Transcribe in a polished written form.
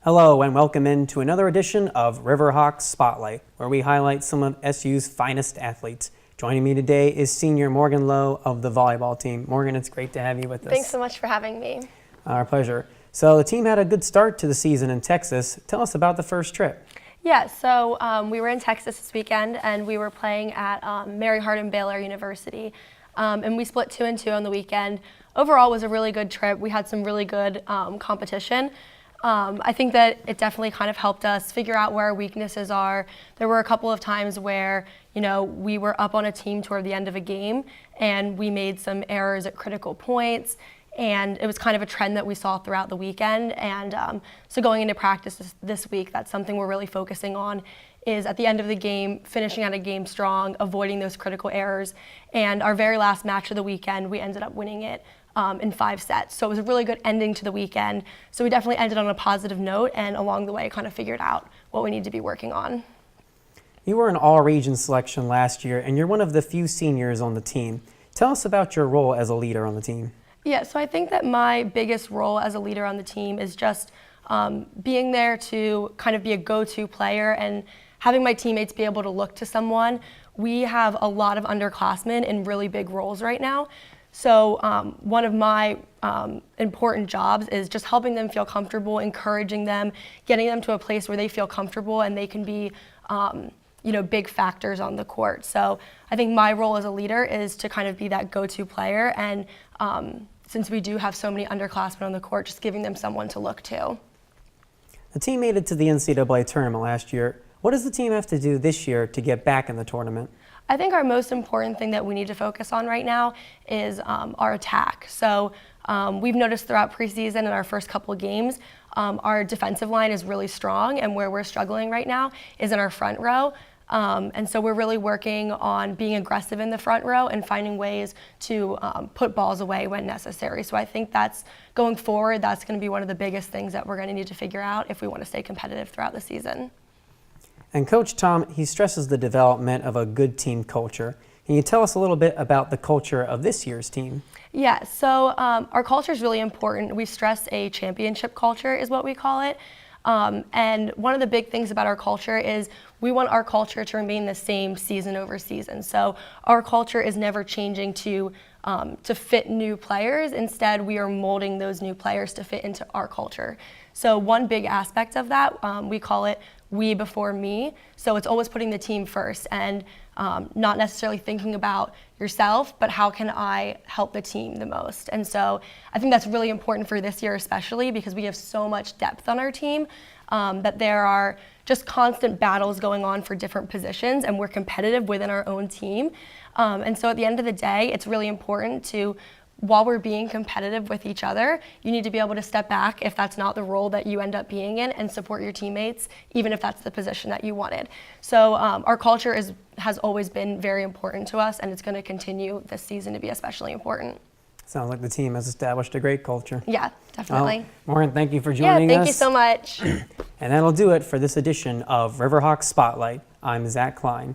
Hello and welcome into another edition of Riverhawks Spotlight, where we highlight some of SU's finest athletes. Joining me today is senior Morgan Lowe of the volleyball team. Morgan, it's great to have you with us. Thanks so much for having me. Our pleasure. So the team had a good start to the season in Texas. Tell us about the first trip. Yeah, so we were in Texas this weekend and we were playing at Mary Hardin Baylor University. And we split 2-2 on the weekend. Overall, it was a really good trip. We had some really good competition. I think that it definitely kind of helped us figure out where our weaknesses are. There were a couple of times where, we were up on a team toward the end of a game and we made some errors at critical points. And it was kind of a trend that we saw throughout the weekend. And so going into practice this week, that's something we're really focusing on, is at the end of the game, finishing out a game strong, avoiding those critical errors. And our very last match of the weekend, we ended up winning it in 5 sets. So it was a really good ending to the weekend. So we definitely ended on a positive note, and along the way kind of figured out what we need to be working on. You were an all-region selection last year, and you're one of the few seniors on the team. Tell us about your role as a leader on the team. Yeah, so I think that my biggest role as a leader on the team is just being there to kind of be a go-to player and having my teammates be able to look to someone. We have a lot of underclassmen in really big roles right now. So one of my important jobs is just helping them feel comfortable, encouraging them, getting them to a place where they feel comfortable and they can be big factors on the court. So I think my role as a leader is to kind of be that go-to player, and since we do have so many underclassmen on the court, just giving them someone to look to. The team made it to the NCAA tournament last year. What does the team have to do this year to get back in the tournament? I think our most important thing that we need to focus on right now is our attack. So we've noticed throughout preseason and our first couple of games, our defensive line is really strong, and where we're struggling right now is in our front row. And so we're really working on being aggressive in the front row and finding ways to put balls away when necessary. So I think that's going forward, that's going to be one of the biggest things that we're going to need to figure out if we want to stay competitive throughout the season. And Coach Tom, he stresses the development of a good team culture. Can you tell us a little bit about the culture of this year's team? Yeah, so our culture is really important. We stress a championship culture is what we call it. And one of the big things about our culture is we want our culture to remain the same season over season. So our culture is never changing to fit new players. Instead, we are molding those new players to fit into our culture. So one big aspect of that, we call it we before me. So it's always putting the team first and not necessarily thinking about yourself, but how can I help the team the most? And so I think that's really important for this year especially, because we have so much depth on our team that there are just constant battles going on for different positions, and we're competitive within our own team. And so at the end of the day, it's really important to, while we're being competitive with each other, you need to be able to step back if that's not the role that you end up being in and support your teammates, even if that's the position that you wanted. So our culture has always been very important to us, and it's going to continue this season to be especially important. Sounds like the team has established a great culture. Yeah, definitely. Well, Morgan, thank you for joining us. Yeah, thank you so much. And that'll do it for this edition of Riverhawks Spotlight. I'm Zach Klein.